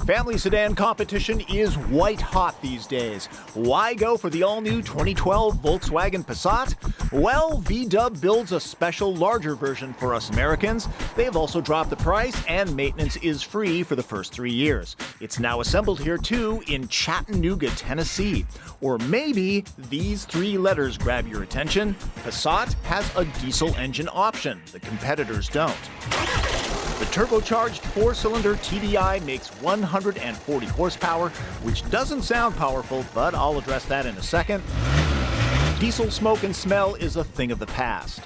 Family sedan competition is white hot these days. Why go for the all-new 2012 Volkswagen Passat? Well, VW builds a special larger version for us Americans. They have also dropped the price, and maintenance is free for the first 3 years. It's now assembled here too in Chattanooga, Tennessee. Or maybe these 3 letters grab your attention. Passat has a diesel engine option. The competitors don't. The turbocharged 4-cylinder TDI makes 140 horsepower, which doesn't sound powerful, but I'll address that in a second. Diesel smoke and smell is a thing of the past.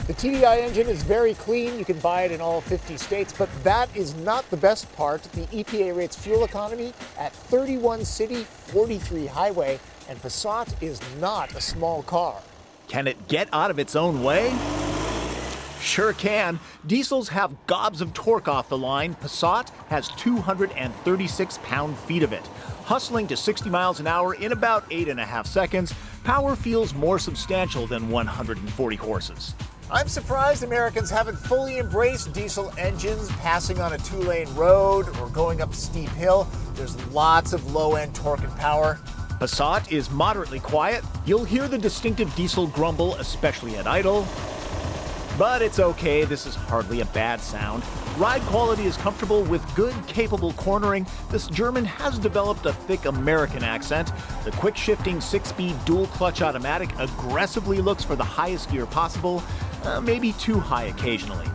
The TDI engine is very clean. You can buy it in all 50 states, but that is not the best part. The EPA rates fuel economy at 31 city, 43 highway, and Passat is not a small car. Can it get out of its own way? Sure can. Diesels have gobs of torque off the line. Passat has 236 pound-feet of it. Hustling to 60 miles an hour in about 8.5 seconds, power feels more substantial than 140 horses. I'm surprised Americans haven't fully embraced diesel engines passing on a 2-lane road or going up a steep hill. There's lots of low-end torque and power. Passat is moderately quiet. You'll hear the distinctive diesel grumble, especially at idle. But it's okay, this is hardly a bad sound. Ride quality is comfortable with good, capable cornering. This German has developed a thick American accent. The quick-shifting 6-speed dual-clutch automatic aggressively looks for the highest gear possible, maybe too high occasionally.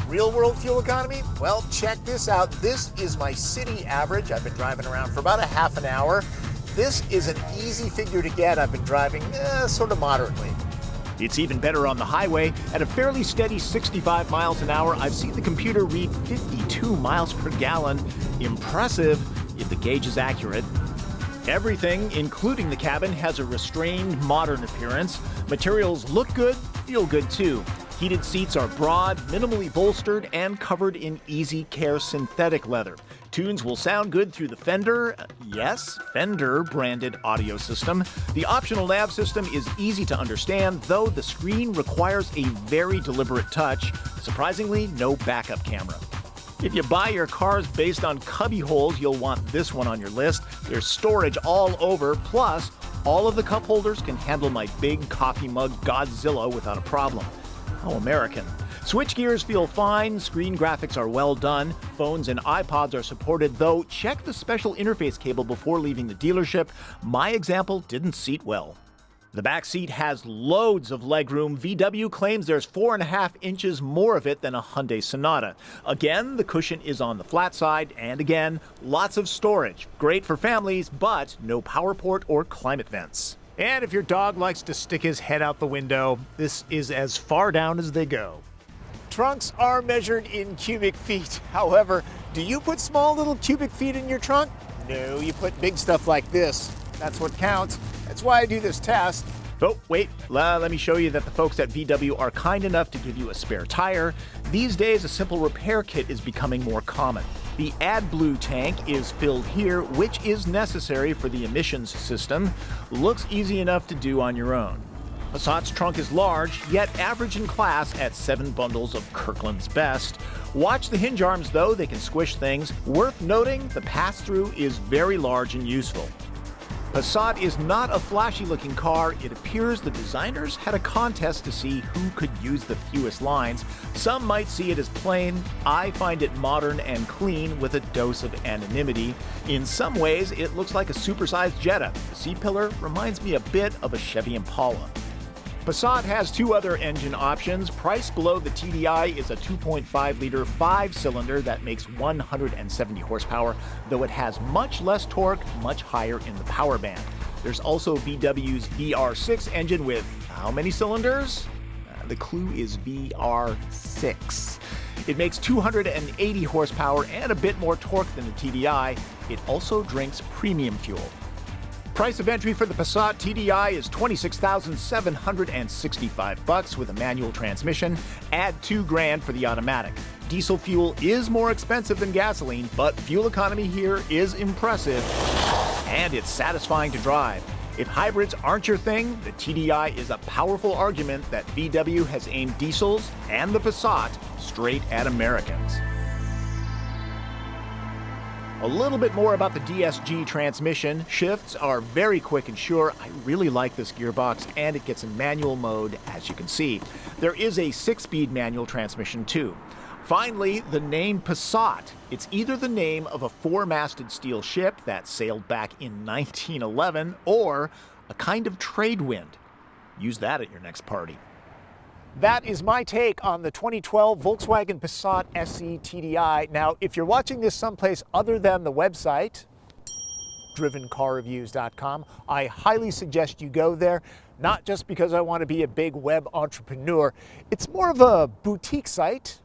Real-world fuel economy? Well, check this out. This is my city average. I've been driving around for about a half an hour. This is an easy figure to get. I've been driving sort of moderately. It's even better on the highway. At a fairly steady 65 miles an hour, I've seen the computer read 52 miles per gallon. Impressive, if the gauge is accurate. Everything, including the cabin, has a restrained, modern appearance. Materials look good, feel good too. Heated seats are broad, minimally bolstered, and covered in easy care synthetic leather. Tunes will sound good through the Fender, yes, Fender branded audio system. The optional nav system is easy to understand, though the screen requires a very deliberate touch. Surprisingly, no backup camera. If you buy your cars based on cubby holes, you'll want this one on your list. There's storage all over, plus all of the cup holders can handle my big coffee mug Godzilla without a problem. How American. Switch gears feel fine, screen graphics are well done, phones and iPods are supported, though check the special interface cable before leaving the dealership. My example didn't seat well. The back seat has loads of legroom. VW claims there's 4.5 inches more of it than a Hyundai Sonata. Again, the cushion is on the flat side, and again, lots of storage. Great for families, but no power port or climate vents. And if your dog likes to stick his head out the window, this is as far down as they go. Trunks are measured in cubic feet. However, do you put small little cubic feet in your trunk? No, you put big stuff like this. That's what counts. That's why I do this test. Oh, wait, let me show you that the folks at VW are kind enough to give you a spare tire. These days, a simple repair kit is becoming more common. The AdBlue tank is filled here, which is necessary for the emissions system. Looks easy enough to do on your own. Passat's trunk is large, yet average in class at 7 bundles of Kirkland's Best. Watch the hinge arms though, they can squish things. Worth noting, the pass-through is very large and useful. Passat is not a flashy-looking car. It appears the designers had a contest to see who could use the fewest lines. Some might see it as plain. I find it modern and clean with a dose of anonymity. In some ways, it looks like a supersized Jetta. The C-pillar reminds me a bit of a Chevy Impala. Passat has 2 other engine options. Priced below the TDI is a 2.5-liter 5-cylinder that makes 170 horsepower, though it has much less torque, much higher in the power band. There's also VW's VR6 engine with how many cylinders? The clue is VR6. It makes 280 horsepower and a bit more torque than the TDI. It also drinks premium fuel. Price of entry for the Passat TDI is $26,765 with a manual transmission. Add $2,000 for the automatic. Diesel fuel is more expensive than gasoline, but fuel economy here is impressive, and it's satisfying to drive. If hybrids aren't your thing, the TDI is a powerful argument that VW has aimed diesels and the Passat straight at Americans. A little bit more about the Dsg Transmission. Shifts are very quick and sure. I really like this gearbox, and it gets in manual mode, as you can see. There is a 6-speed manual transmission too. Finally, the name Passat. It's either the name of a 4-masted steel ship that sailed back in 1911 or a kind of trade wind. Use that at your next party. That is my take on the 2012 Volkswagen Passat SE TDI. Now, if you're watching this someplace other than the website, drivencarreviews.com, I highly suggest you go there, not just because I want to be a big web entrepreneur. It's more of a boutique site.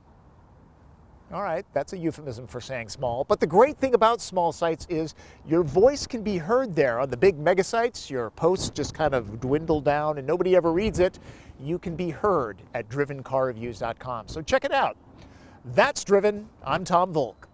All right, that's a euphemism for saying small. But the great thing about small sites is your voice can be heard there. On the big mega sites, your posts just kind of dwindle down and nobody ever reads it. You can be heard at drivencarreviews.com. So check it out. That's Driven. I'm Tom Volk.